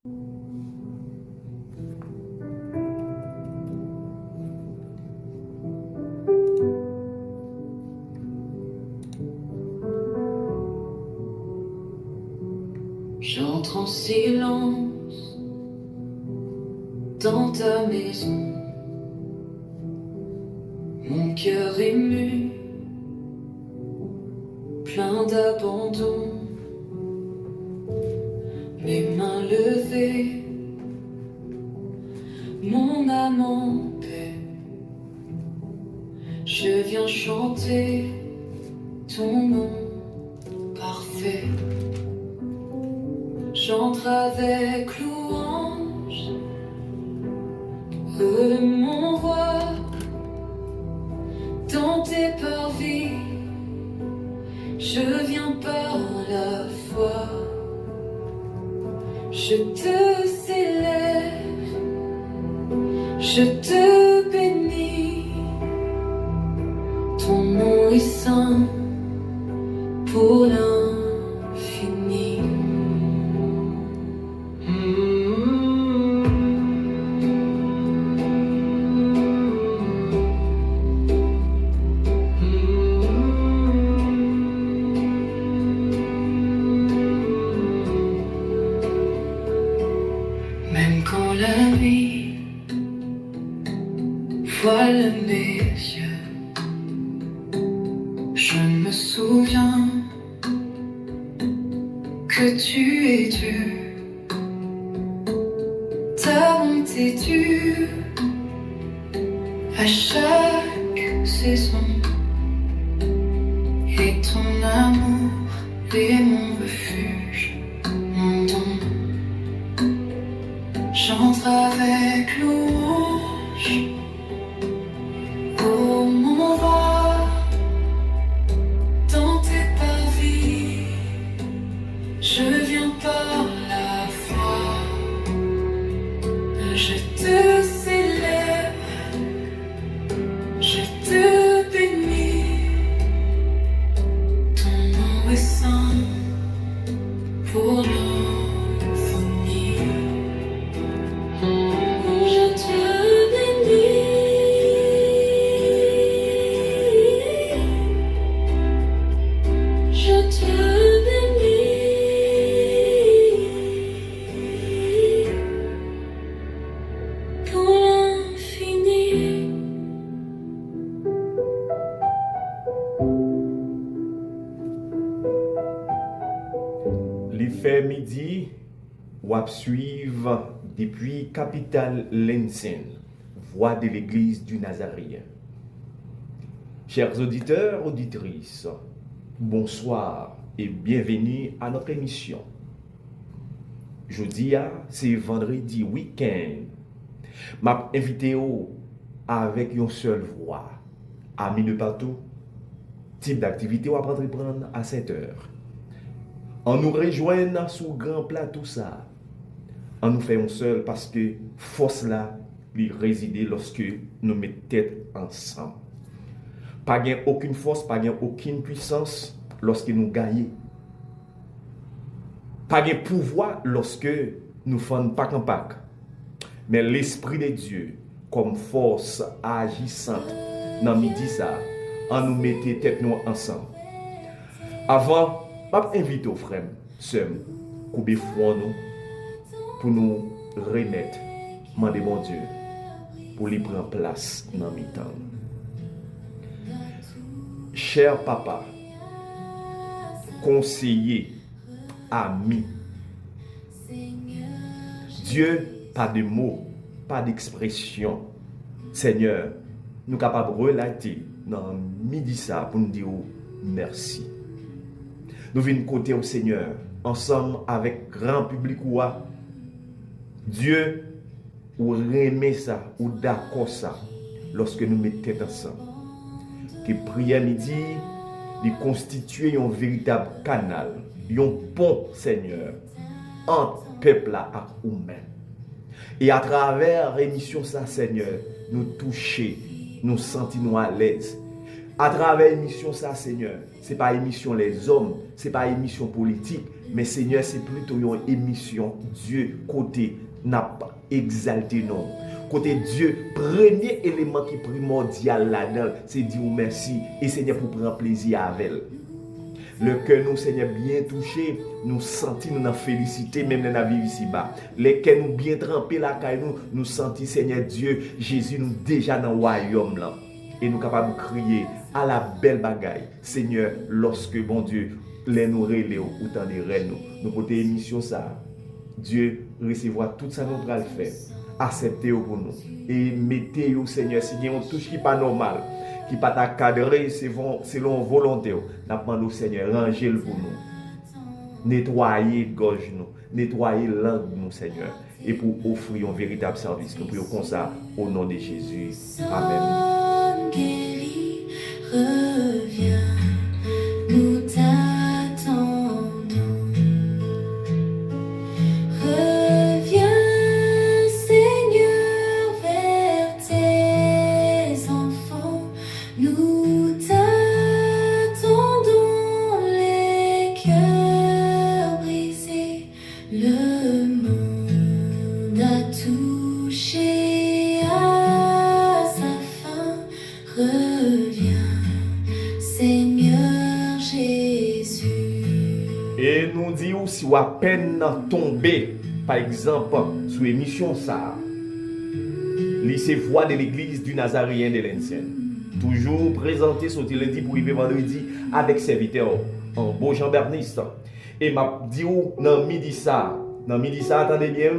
J'entre en silence dans ta maison, mon cœur ému, plein d'abandon, mes mains levées, mon âme en paix. Je viens chanter ton nom parfait. J'entre avec louange, mon roi, dans tes parvis. Je viens par la foi, je te célèbre, je te bénis. Ton nom est saint pour l'infini. Même quand la nuit voile mes yeux, je me souviens que tu es Dieu. Ta bonté dure à chaque saison, et ton amour est mon refuge, mon don. J'entre avec louange, oh mon roi, dans tes parvis. Je viens par la foi, je te célèbre, je te bénis. Ton nom est saint pour l'infini. Je te bénis, je te bénis pour l'infini. Les faits midi, wap suivre depuis capitale Lensin, voix de l'église du Nazaréen. Chers auditeurs, auditrices, bonsoir et bienvenue à notre émission. Jeudi, c'est vendredi week-end. M'a invité avec une seule voix. Amis de partout, type d'activité ou à prendre à 7 heures. On nous rejoint sous grand plat tout ça. On nous fait un seul parce que force là, lui résider lorsque nous mettons tête ensemble. Pas gain aucune force, pas gain aucune puissance lorsque nous gagnons. Pas gain pouvoir lorsque nous faisons pas en pack. Mais l'Esprit de Dieu, comme force agissante, dans midi ça, on nous mettait tête nous ensemble. Avant, je invite aux frères, sœurs, couper foi nous, pour nous remettre, demander bon Dieu, pour lui prendre place dans mes temps. Cher papa, conseiller, ami, Dieu, pas de mots, pas d'expression. Seigneur, nous sommes capables de relater dans midi ça pour nous dire merci. Nous venons côté au Seigneur, ensemble avec grand public ou Dieu, ou remet ça, ou d'accord ça, lorsque nous mettons ensemble. Que prière midi, il constitue un véritable canal, un pont, Seigneur, entre peuple et humain. Et à travers l'émission ça, Seigneur, nous toucher, nous sentir à l'aise. À travers émission ça, Seigneur, c'est pas émission les hommes, c'est pas émission politique, mais Seigneur, c'est plutôt une émission Dieu côté n'a pas exalté non. Côté Dieu, premier élément qui est primordial là-dedans, c'est dire merci et Seigneur pour prendre plaisir avec elle. Le cœur nous, Seigneur, bien touché, nous sentons nous en félicité, même dans la vie ici-bas. Les cœurs nous bien trempés là, nous sentons, Seigneur Dieu, Jésus nous déjà dans le royaume là. Et nous capables de crier à la belle bagaille. Seigneur, lorsque, bon Dieu, les nous relève autant de reines, nous portons émission ça. Dieu recevra tout ça nous le faire. Acceptez-le pour nous. Et mettez-le, Seigneur, si il y a une touche qui n'est pas normale, qui n'est pas cadrée selon volonté, nous demandons, Seigneur, rangez-le pour nous. Nettoyez gorge nous, nettoyez langue nous, Seigneur. Et pour offrir un véritable service. Nous prions comme ça au nom de Jésus. Amen. Guéri, reviens, nous t'attendons. Reviens, Seigneur, vers tes enfants. Nous t'attendons, les cœurs brisés. Le monde a touché à sa fin. Reviens, Seigneur Jésus. Et nous disons, si vous à peine tombé, par exemple, sur l'émission ça, lycée voix de l'église du Nazaréen de l'Ancienne. Toujours présenté sur le lundi pour arriver vendredi avec serviteur en beau Jean-Berniste. Et m'a dit dans midi ça, attendez bien,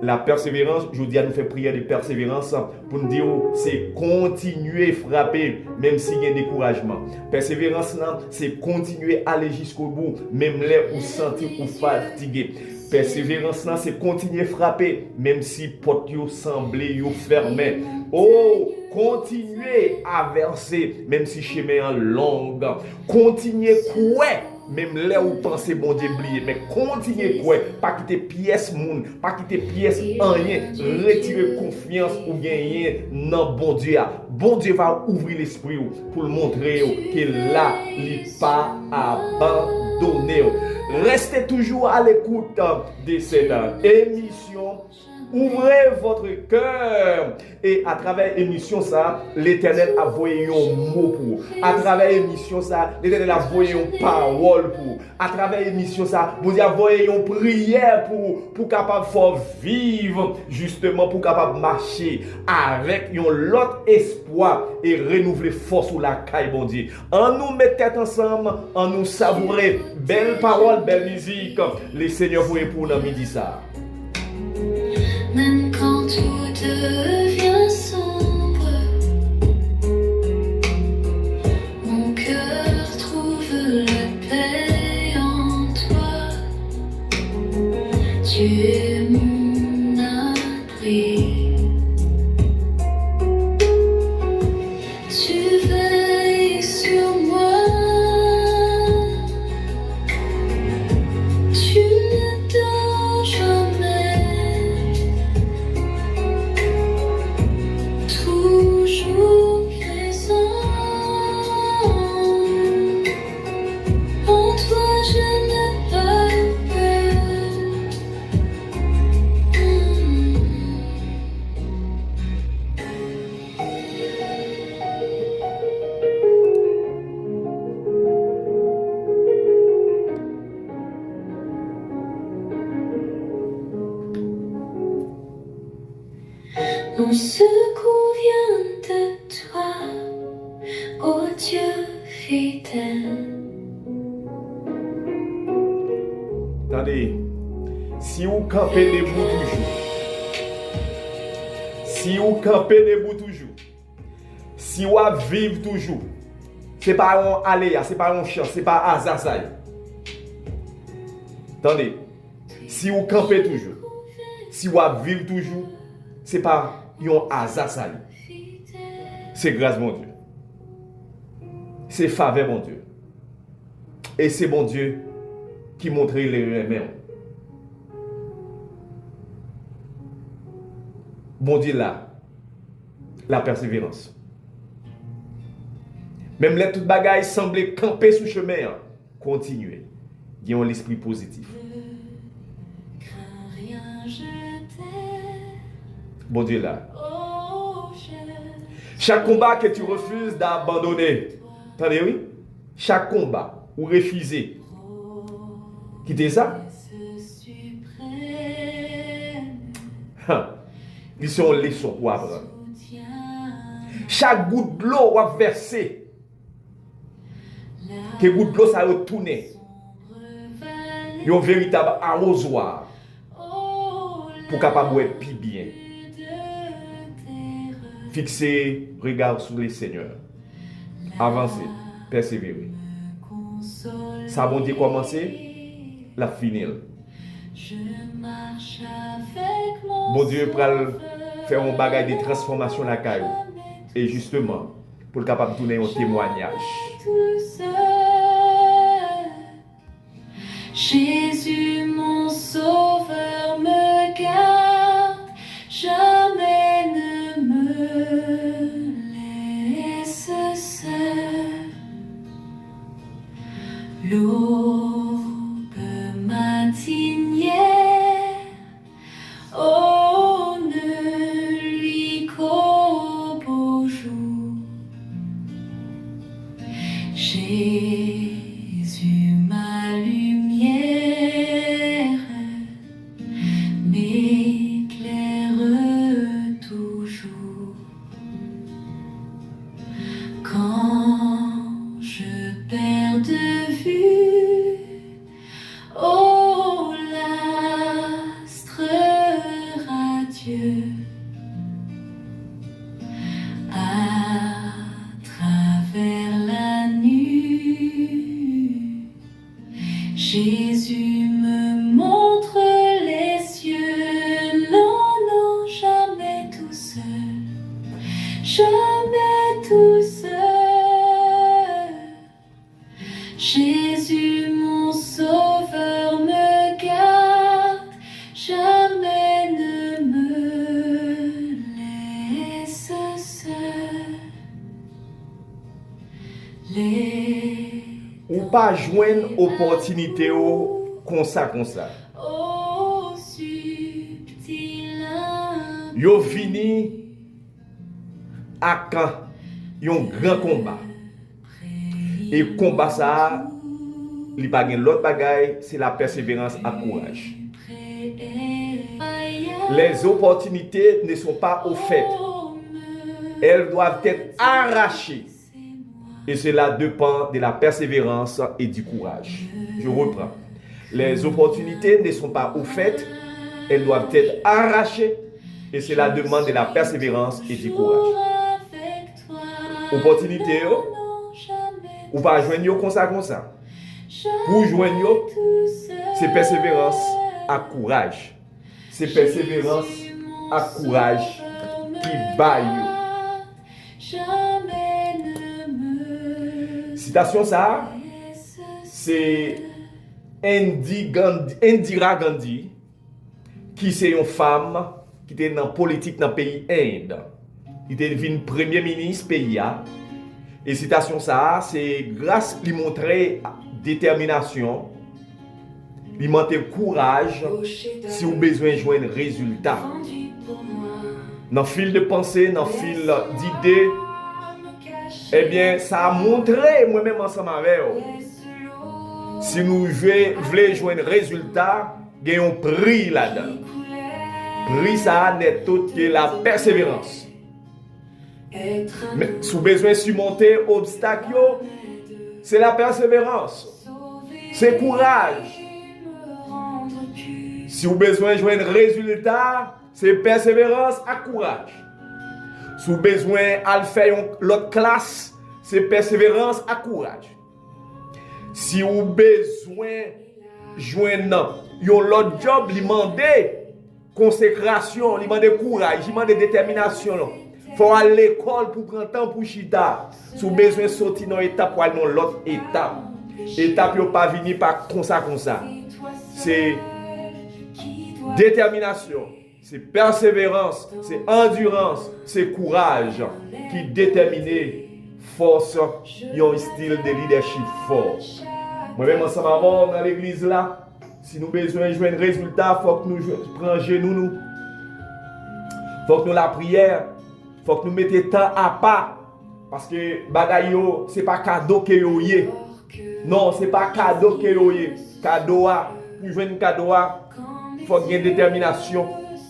la persévérance, je vous dis à nous faire prière de persévérance pour nous dire c'est continuer frapper même s'il y a un découragement. Persévérance c'est continuer à aller jusqu'au bout même là où sentir ou fatigué. Persévérance c'est continuer frapper même si porte yo semblé yo fermé. Oh, continuer à verser même si chemin en long. Continuer courir même là où pensez bon Dieu oublier, mais continuez quoi, pas quitter pièce moun, pas quitter pièce en rien, retirer confiance ou gagner non bon Dieu. Bon Dieu va ouvrir l'esprit pour le montrer que là il pas abandonné. Restez toujours à l'écoute de cette émission. Ouvrez votre cœur et à travers l'émission ça, l'Éternel a voyé un mot pour. À travers l'émission ça, l'Éternel a voyé une parole pour. À travers l'émission ça, vous avez voyé une prière pour capable faire vivre justement pour capable marcher avec un autre espoir et renouveler force ou la caille bon Dieu. En nous mettre tête ensemble, en nous savourer belle parole, belle musique. Les Seigneurs vous pour nous midi ça. Même quand tout devient sombre, mon cœur trouve la paix en toi. Tu es mon abri. Tu veilles sur moi. Tu ne dors jamais. Toujours présent, en toi je n'ai pas peur. Mon secours vient de toi, ô Dieu fidèle. Attendez, si vous campez debout toujours, si vous campez debout toujours, si vous vivez toujours, c'est pas un aléa, c'est pas un chance, c'est pas hasard ça. Attendez, si vous campez toujours, si vous vivez toujours, c'est pas un hasard ça. C'est grâce mon Dieu. C'est faveur mon Dieu. Et c'est mon Dieu qui montre les remèdes. Bon Dieu là, la persévérance. Même les toutes bagailles semblaient camper sous chemin, continuez. Ayons l'esprit positif. Crains rien, je t'aime. Bon Dieu là. Oh, Chaque combat que tu refuses d'abandonner, attendez oui, chaque combat ou refuser, quittez ça. Ils sont leçons pour apprendre. Chaque goutte de l'eau va verser, que goutte de l'eau ça retourne, un véritable arrosoir pour capable être plus bien. Fixez regard sur les seigneurs. Avancez, persévérer. Ça bon Dieu commencer, la finir. Bon Dieu pour faire un bagage de transformation la caillou. Et justement, pour le capable de donner un témoignage. Jésus, mon sauveur, me garde, jamais ne me laisse seul. L'aube matinière, oh, ne lui qu'au beau jour. Jésus, ma lumière, m'éclaire toujours. Quand je perds de vue, oh, l'astre radieux, à travers la nuit, Jésus me montre les cieux. Non, non, jamais tout seul, jamais tout seul. Jésus, mon sauveur, me garde, jamais ne me laisse seul. Ou pas joindre opportunité comme ça. Oh, subtil Yo fini à quand un grand combat. Et combat ça, il n'y a pas l'autre bagaille, c'est la persévérance et le courage. Les opportunités ne sont pas offertes. Elles doivent être arrachées. Et cela dépend de la persévérance et du courage. Je reprends. Les opportunités ne sont pas offertes. Elles doivent être arrachées. Et cela demande de la persévérance et du courage. Opportunité, ou pas joindre comme ça. Pour joindre, c'est persévérance à courage. C'est persévérance à courage qui baille. Citation ça, c'est Indira Gandhi, qui c'est une femme qui était dans la politique dans le pays Inde. Il était devenu premier ministre pays. Et citation ça, c'est grâce à lui montrer détermination, lui montrer courage, si vous avez besoin de joindre un résultat. Dans le fil de pensée, dans le fil d'idées, eh bien, ça a montré moi-même ensemble avec vous. Si nous voulons joindre un résultat, il y a un prix là-dedans. Prix ça n'est tout que la persévérance. Mais si vous avez besoin de surmonter l'obstacle, c'est la persévérance. C'est courage. Si vous avez besoin de joindre un résultat, c'est persévérance à courage. Si vous avez besoin de faire l'autre classe, c'est persévérance à courage. Si vous avez besoin de joindre l'autre job, il demande consécration, il demande courage, il demande détermination. Il faut aller à l'école pour prendre temps pour chita. Si vous avez besoin de sortir dans l'étape pour aller dans l'autre étape. L'étape n'est pas venue par comme ça. C'est détermination. C'est persévérance, c'est endurance, c'est courage qui détermine force, un style de leadership fort. Moi-même, ensemble avant dans l'église là, si nous avons besoin de jouer un résultat, il faut que nous prenions genoux nous. Il faut que nous la prière, il faut que nous mettions temps à part. Parce que bagaille yo, c'est pas cadeau que yo yé. Non, c'est pas cadeau que yo yé. Cadeau a, pour jouer un cadeau a, il faut qu'il y ait détermination.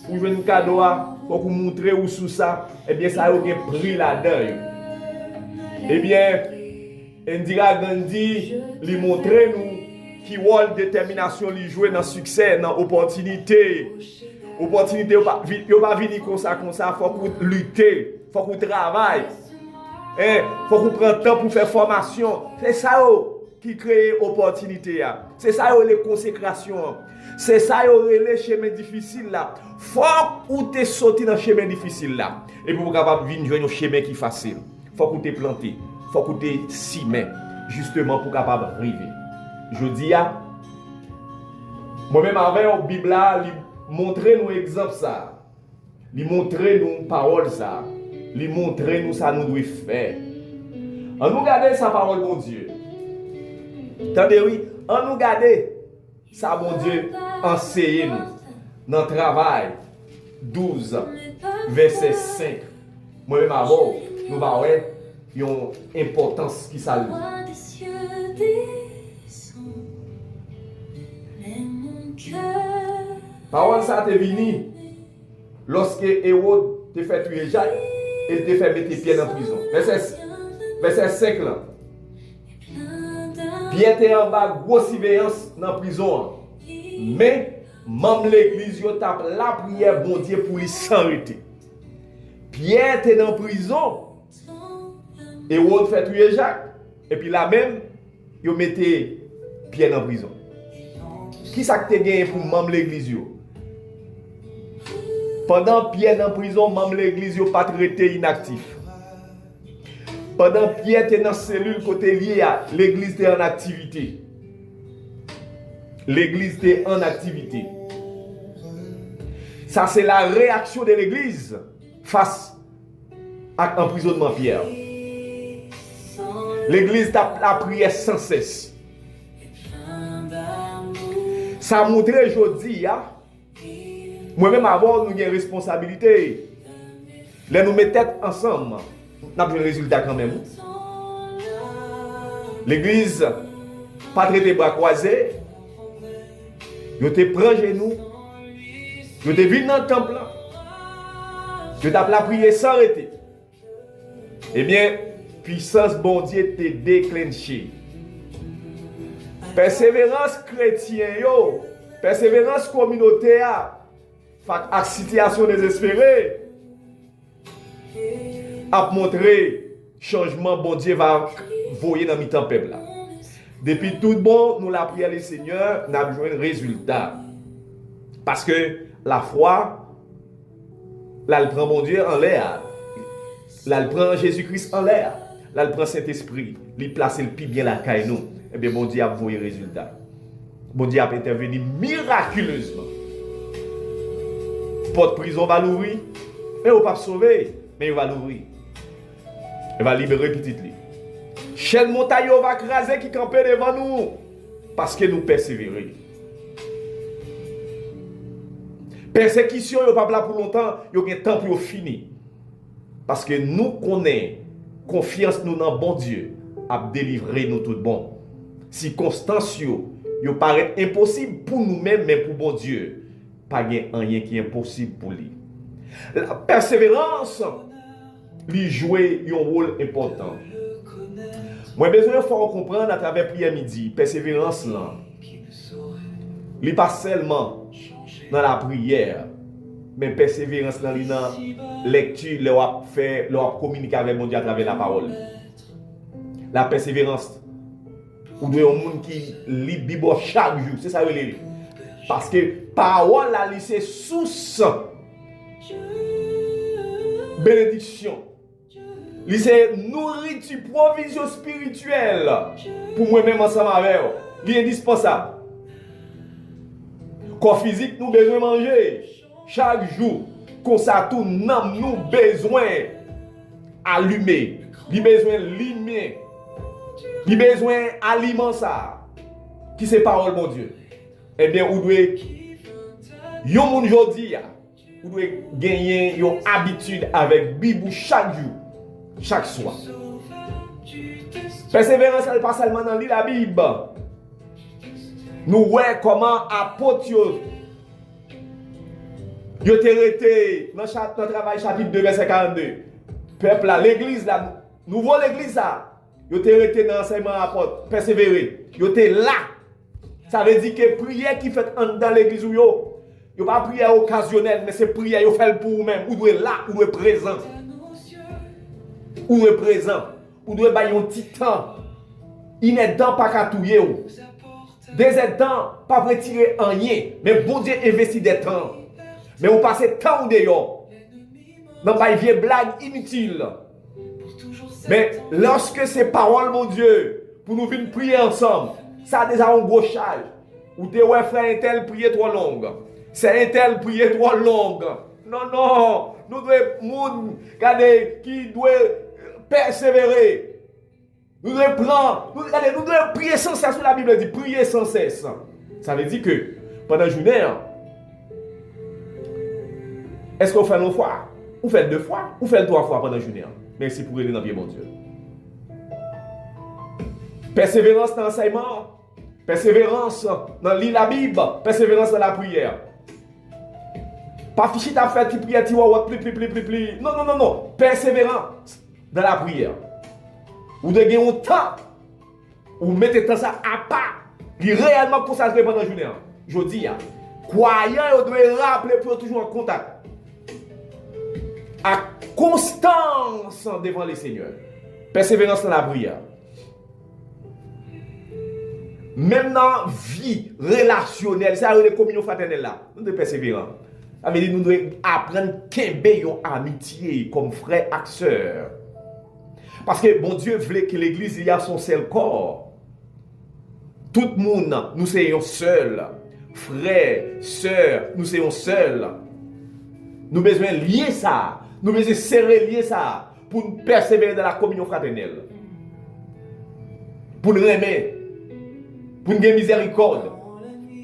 Pour jouer un cadeau a, il faut qu'on montre où sous ça. Eh bien, ça a un prix là-dedans. Eh bien, Indira Gandhi lui montre nous qui rôle détermination lui jouer dans succès, dans opportunité. Opportunité, yo pas venir comme ça, faut qu'on lutte, faut qu'on travaille. Faut qu'on prenne temps pour faire formation. C'est ça qui crée opportunité. C'est ça les consécrations. C'est ça les chemins difficiles là. Faut qu'on te sorti dans chemin difficile là. Et pour capable venir jouer un chemin qui est facile. Faut qu'on te planté. Faut qu'on te simé justement pour capable arriver. Je dis moi-même avec la Bible là, montrer nous exemple ça. Lui montrer nous parole ça. Lui montrer nous ça nous doit faire. On nous garder sa parole bon Dieu. Attendez oui, on nous garder ça bon Dieu enseigner nous dans le travail 12 verset 5. Moi-même avant nous va voir une importance qui ça lui. Parole ça te vini lorsque Hérode te fait tuer Jacques, il te fait mettre Pierre en prison. Verset 5 là. Pierre était en bas, grosse surveillance dans la prison. Mais, même l'église, il tape la prière, bon Dieu, pour lui s'arrêter. Pierre était dans la prison. Hérode fait tuer Jacques. Et puis là même, il mettait Pierre dans la prison. Qui ça que tu gagné pour même l'église? Pendant Pierre dans la prison, même l'église n'a pas traité inactif. Pendant Pierre était dans la cellule côté lié, l'église était en activité. L'église était en activité. Ça, c'est la réaction de l'église face à l'emprisonnement Pierre. L'église a la prière sans cesse. Ça montre aujourd'hui, moi-même avant, nous avons une responsabilité. Là, nous mettons tête ensemble. Nous avons un résultat quand même. L'église, pas traité bras croisés. Nous te prend genoux. Nous te venu dans le temple. Nous t'appelons la prière sans arrêter. Eh bien, puissance bon Dieu te déclenché. Persévérance chrétienne, persévérance communautaire, à situation désespérée, a montré changement bon Dieu va voyer dans mi-temps peuple là. Depuis tout bon, nous la prière le Seigneur, nous avons joué un résultat. Parce que la foi, là, elle prend mon Dieu en l'air. Là, elle prend Jésus-Christ en l'air. Là, elle prend Saint-Esprit. Il place le plus bien la caille nous. Eh bien, bon Dieu a voyé le résultat. Bon Dieu a intervenu miraculeusement. Porte prison va l'ouvrir. Mais il ne va pas sauver. Mais il va l'ouvrir. Il va libérer petit lit. Chaîne montagne va craser qui campait devant nous. Parce que nous persévérons. Persécution, il n'y a pas là pour longtemps. Il y a un temps pour finir. Parce que nous connaissons confiance nous dans bon Dieu à délivrer nous tout bon. Circonstances, il paraît impossible pour nous-mêmes, mais pour bon Dieu. Pas rien qui est impossible pour lui. La persévérance lui joue un rôle important. Moi, besoin de comprendre à travers prière midi, persévérance là. Il n'est pas seulement dans la prière, mais persévérance dans la lecture, leur faire, leur communiquer avec mon Dieu à travers la parole. La persévérance. Ou de un monde qui lit la Bible chaque jour, c'est ça que je lis. Parce que parole là, c'est source bénédiction. C'est nourriture, provision spirituelle pour moi-même ensemble avec vous. C'est indispensable. Corps physique, nous besoin manger chaque jour. Comme ça, tout nous besoin allumer, il besoin lumière, il besoin aliment ça, qui c'est parole mon Dieu. Eh bien, vous devez, yon moun jodi, vous devez gagner une habitude avec Bible chaque jour, chaque soir. Persévérance, elle pas seulement dans la Bible. Nous voyons comment apôtre yo te rete dans le travail chapitre 2 verset 42. Peuple là, l'église là, nouveau l'église là, yo te rete dans l'enseignement apôtre, persévérer. Yo te là. Ça veut dire que prière qui fait dans l'église ou yo pas prière occasionnelle, mais c'est prière yo fait pour vous-même. Ou doit là, ou doit présent. Ou doit présent. Ou doit ba yon petit temps. Il n'est dans pas qu'à touyer ou. Des temps pas retirer rien, mais bon Dieu investit des temps. Mais vous passez temps dehors. Dans pas une vieille blague inutile. Mais lorsque ces paroles, mon Dieu, pour nous venir prier ensemble, ça a déjà un gros charge. Ou t'es ouais frère un tel prier trop longue. C'est un tel prier trop longue. Non, non. Nous devons, regardez, qui doit persévérer. Nous devons prendre, nous devons prier sans cesse. La Bible dit prier sans cesse. Ça veut dire que pendant la journée, est-ce qu'on fait une fois? Ou fait 2 fois? Ou fait 3 fois pendant la journée? Merci pour aider dans bien mon Dieu. Persévérance dans l'enseignement, persévérance dans lire la Bible, persévérance dans la prière. Pas fichi ta fait qui prière, tu vois, pli. Non, non, non, non. Persévérance dans la prière. Ou de gagner un temps, ou mettez temps ça à part, qui réellement consacré pendant la journée. Je dis, croyant, vous devez rappeler pour toujours en contact. À constance devant les seigneurs. Persévérance dans la prière. Même dans la vie relationnelle, c'est les communions fraternelles là, nous devons persévérer. Ça veut dire nous devons apprendre qu'aimer une amitié comme frère et sœur. Parce que bon Dieu voulait que l'église y a son seul corps. Tout le monde, nous sommes seuls. Frères, sœurs, nous sommes seuls. Nous avons besoin de lier ça. Nous avons besoin de serrer lier ça pour nous persévérer dans la communion fraternelle. Pour nous aimer. Pour nous gagner miséricorde.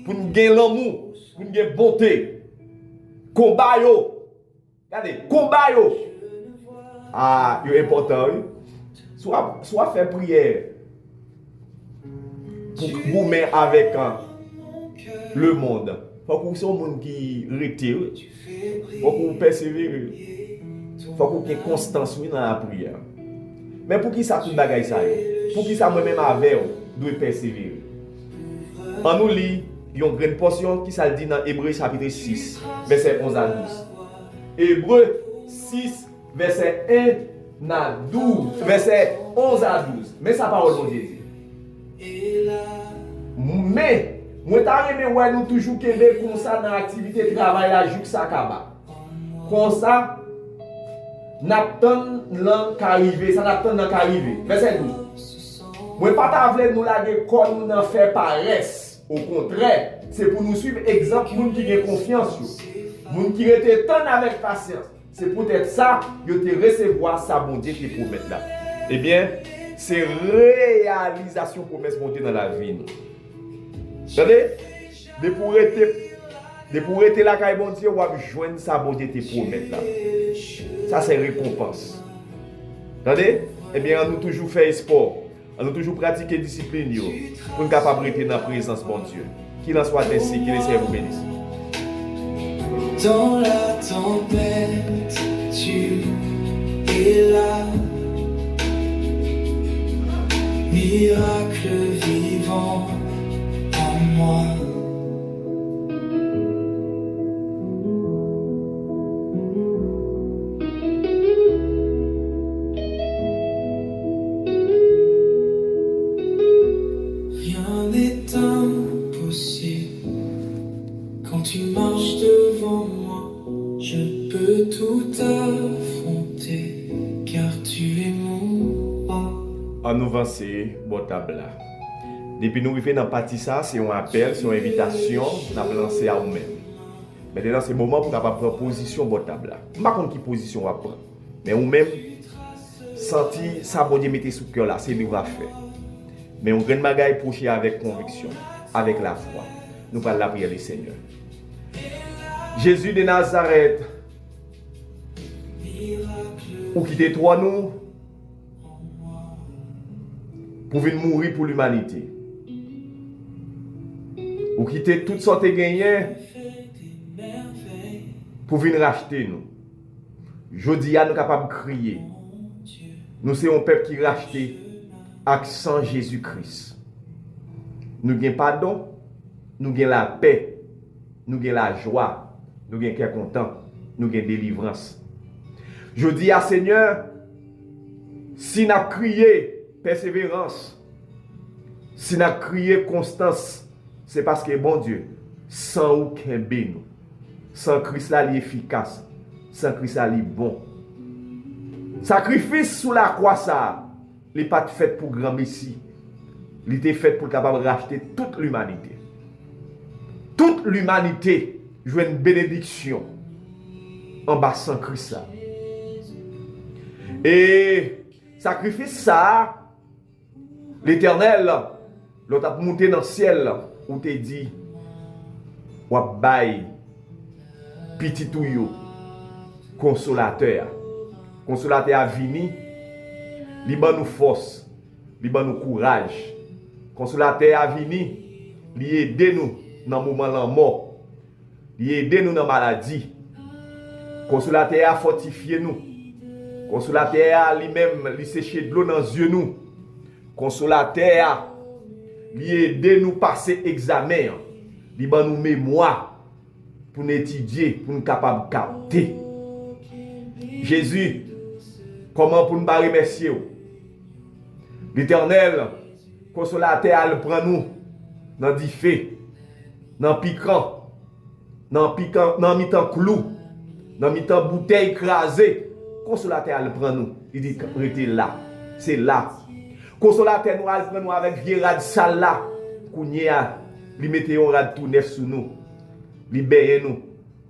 Pour nous gagner l'amour. Pour nous gagner bonté. Combat yo. Regardez, combat yo. Ah, c'est important. Oui? Soit faire prière pour vous-même avec le monde. Il faut que vous soyez un monde qui retire. Il faut que vous persévérez. Il faut que vous ayez constance dans la prière. Mais pour qui ça tout bagaille ça? Pour qui ça moi-même avec vous doit persévérer? On nous lit une grande portion qui ça dit dans Hébreux chapitre 6, verset 11 à 12. Hébreux 6, verset 1 à 12, verset 11 à 12. Mais ça parole de Jésus. Mais, moi t'arrive ouais nous toujours Québec comme ça dans l'activité de travail la jouk ça kaba. Comme ça, n'attend l'an qu'arriver, ça n'attend l'an qu'arriver. Verset 12. Moi pas t'avler nous la comme nous n'en fait paresse. Au contraire, c'est pour nous suivre exemple moun qui a confiance. Moun qui était tant avec patience. C'est peut-être ça que tu recevoir ça bon Dieu qui promet là. Eh bien, c'est réalisation promesse bon Dieu dans la vie. Vous savez, de pour être là quand bon Dieu, on va joindre ça bon Dieu qui promet là. Ça c'est récompense. Vous savez, eh bien, on nous toujours fait sport. On nous toujours pratiquer discipline pour être capable d'être dans la présence de bon Dieu. Qu'il en soit ainsi, qu'il essaie vous bénisse. Dans la tempête, tu es là. Miracle vivant en moi. Rien n'est impossible quand tu marches devant moi. Je peux tout affronter car tu es mon roi. On nous avance, bon table là. Depuis nous arrivons dans la partie ça, c'est un appel, c'est une invitation, nous avons lancé à nous-mêmes. Maintenant, c'est le moment pour nous prendre position bon table là. Je ne sais pas quelle position on va prendre. Mais nous-mêmes, senti ça bon Dieu mettre sous cœur là, c'est nous va faire. Mais on grand bagaille proche avec conviction, avec la foi. Nous parlons la prière du Seigneur. Jésus de Nazareth, ou quitter toi nous pour venir mourir pour l'humanité. Ou quitter toutes sortes de gagnants pour venir racheter nous. Jodi nous sommes capables de crier. Nous sommes un peuple qui racheté avec sang Jésus-Christ. Nous avons pardon, nous avons la paix, nous avons la joie, nous avons cœur content, nous avons délivrance. Je dis à Seigneur, si nous avons crié persévérance, si nous avons crié constance, c'est parce que bon Dieu, sans aucun bénou, sans Christ là, il est efficace, sans Christ là, il est bon. Sacrifice sous la croix, ça, il n'est pas fait pour grand Messie, il était fait pour capable de racheter toute l'humanité. Toute l'humanité joue une bénédiction en bas sans Christ là. Et sacrifice ça, l'Éternel, l'autre a monté dans le ciel, où te dit, ou bail, petit touyo, consolateur. Consolateur a vini, li ban nous force, li ban nous courage. Consolateur a vini, li aide nous dans le moment de la mort, li aide nous dans la maladie. Consolateur a fortifié nous. Consolateur lui-même, lui sécher de l'eau dans les yeux nous. Consolateur lui aider nous passer examen. Lui ban nous mémoire pour nous étudier, pour nous capable de capter. Jésus, comment pour nous remercier? L'Éternel, consolateur, il prend nous dans du feu, dans piquant, dans mi-temps clou, dans mi-temps bouteille écrasée. Consolateur il prend nous, il dit restez là, c'est là. Consolateur nous il prend nous avec vieux rad sale là, kounya, il mette un rad tout neuf sur nous, libérer nous,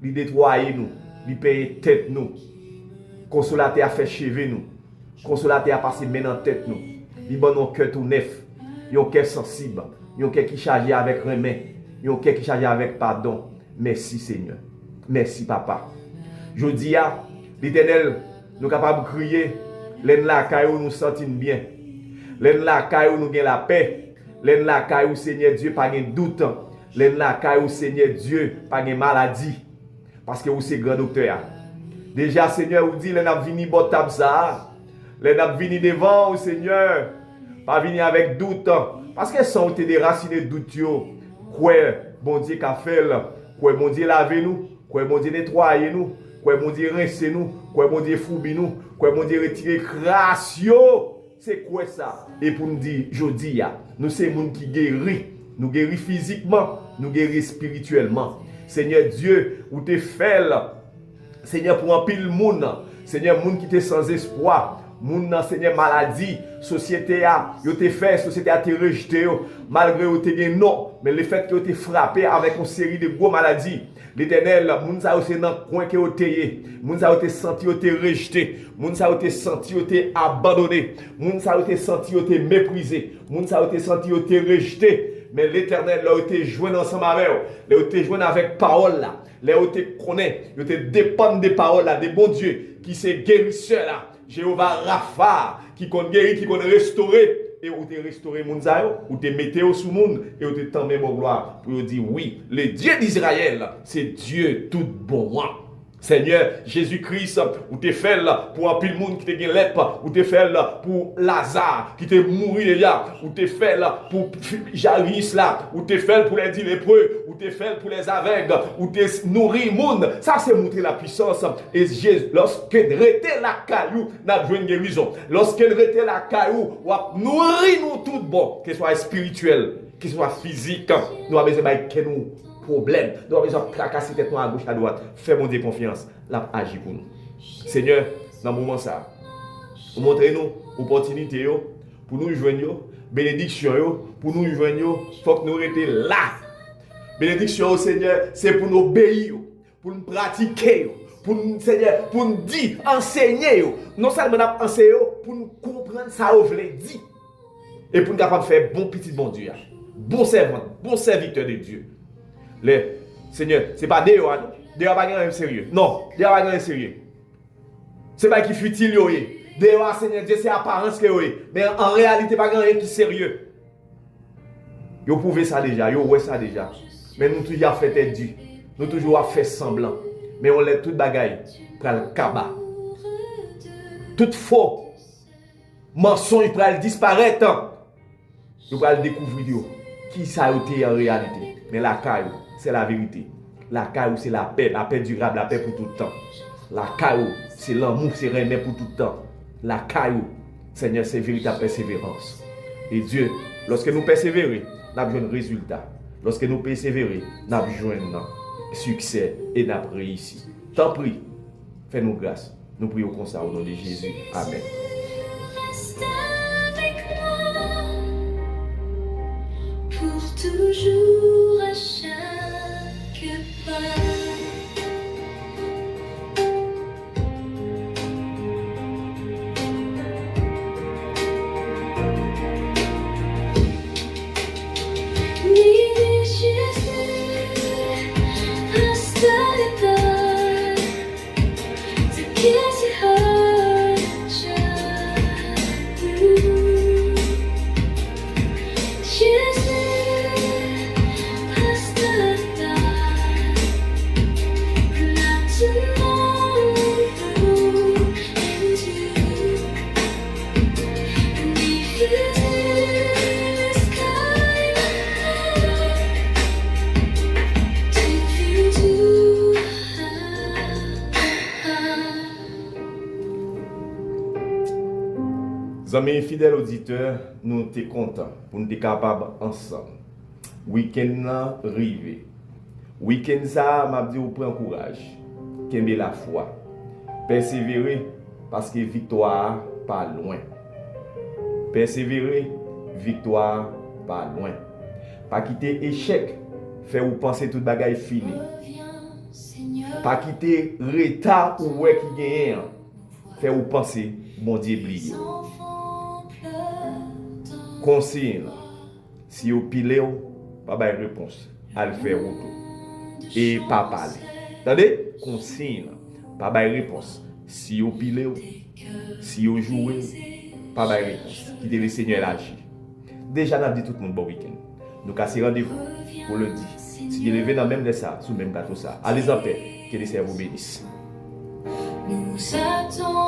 il nettoyer nous, il payer tête nous. Consolateur a fait cheveux nous, consolateur a passé main dans tête nous, il bon un cœur tout neuf, un cœur sensible, un cœur qui chargé avec remède, un cœur qui chargé avec pardon. Merci Seigneur, merci Papa. Je dis à l'Éternel, nous sommes capables de crier, l'en la caillou nous sentons bien, l'en la caillou nous avons la paix, l'en la caillou Seigneur Dieu pas de doute, l'en la caillou Seigneur Dieu pas de maladie, parce que vous c'est grand docteur. Déjà Seigneur vous dit, l'en a vini bon table ça, l'en a vini devant au Seigneur, pas venir avec doute, parce que sans te déraciner doute yo, quoi bon Dieu qu'a fait, quoi bon Dieu laver nous, quoi bon Dieu nettoyer nous. Quoi bon Dieu rincer nous, quoi bon Dieu foubi nous, quoi bon Dieu retirer crasse yo. C'est quoi ça? Et pour nous dire, je dis, nous sommes des gens qui guérissent. Nous guérissons physiquement, nous guérissons spirituellement. Seigneur Dieu, où t'es fait, Seigneur, pour un pile monde, Seigneur, monde qui t'est sans espoir, monde dans Seigneur maladie, société a, yo t'es fait, société a été rejeté, malgré yo t'es non, mais le fait que yo t'es frappé avec une série de gros maladies. L'Éternel, moun sa yo c'est dans coin que yo t'es, moun sa yo t'es senti yo t'es rejeté, moun sa yo t'es senti yo t'es abandonné, moun sa yo t'es senti yo t'es méprisé, moun sa yo t'es senti yo t'es rejeté, mais l'Éternel là yo t'es joint ensemble avec yo, là yo t'es joint avec parole là, là yo t'es connaît, yo t'es dépend des paroles là, des bons Dieu qui c'est guérisseur là, Jéhovah Rapha qui connaît guérir, qui connaît restaurer. Et où te restaurer moun sa yo, ou te mette yo sous moun, et où te tende mon gloire, pour dire oui, le Dieu d'Israël, c'est Dieu tout bon. Seigneur Jésus-Christ, ou te fait pour un pile monde qui te gen lèpre, ou te fait pour Lazare qui te mouru là, ou te fait pour Jairus là, ou te fait pour les 10 lépreux, ou te fait pour les aveugles, ou te nourri monde. Ça c'est montrer la puissance. Et Jésus, lorsqu'il rete la caillou, n'a besoin de guérison. Lorsqu'il rete la caillou, ou nourrir nous tout bon, que ce soit spirituel, que ce soit physique, nous avons besoin de nous problème. Nous avons besoin de tracasser tête à gauche à droite. Fais mon Dieu confiance. Là, agis pour nous. Seigneur, dans le moment ça, montrez-nous opportunité pour nous joindre, bénédiction pour nous joindre, il faut que nous restions là. Bénédiction au Seigneur, c'est pour nous obéir, pour nous pratiquer, pour nous, Seigneur, pour nous dire, enseigner. Non seulement nous enseigner, pour nous comprendre ça vous voulez dire. Et pour nous capable faire bon petit bon Dieu. Bon servant, bon serviteur de Dieu. Le Seigneur, c'est pas dehors, non? Dehors pas rien sérieux. Non, dehors pas rien sérieux. C'est pas qui futile yo. Dehors Seigneur Dieu c'est apparence que yo. Mais en réalité pas rien qui sérieux. Yo pouvez ça déjà, yo ouais ça déjà. Mais nous toujours fait tête dure. Nous toujours fait semblant. Mais on lève toute bagaille pour le kaba. Tout faux mensonge pour le disparaître. Hein. Nous allons découvrir qui ça a été en réalité. Mais la caillou, c'est la vérité. La caillou, c'est la paix durable, la paix pour tout le temps. La caillou, c'est l'amour, c'est remet pour tout le temps. La caillou, Seigneur, c'est véritable persévérance. Et Dieu, lorsque nous persévérons, nous avons un résultat. Lorsque nous persévérons, nous avons un succès et nous avons réussi. T'en prie, fais-nous grâce. Nous prions comme ça au nom de Jésus. Amen. Reste avec moi pour toujours à chaque pas. Amis fidèles auditeurs, nous sommes contents pour nous être capables ensemble. Week-end arrivé. Week-end ça, m'a dit, vous prenez courage. Qu'aimer la foi. Persévérer parce que victoire pas loin. Persévérer, victoire pas loin. Pas quitter échec, faire vous penser toute bagaille fini. Pas quitter retard ou ouais qui gagne, faire vous penser mon Dieu oublié. Consigne, si vous pilez, pas de réponse, à le faire retour. Et pas parler. Attendez? Consigne, pas de réponse. Si vous pilez, si vous jouez, pas de réponse. Quittez le Seigneur agir. Déjà, nous avons dit tout le monde bon week-end. Nous cassons rendez-vous pour le dire. Si vous levez dans même de ça, sous le même gâteau ça, allez en paix, que le Seigneur vous bénisse. Nous attendons.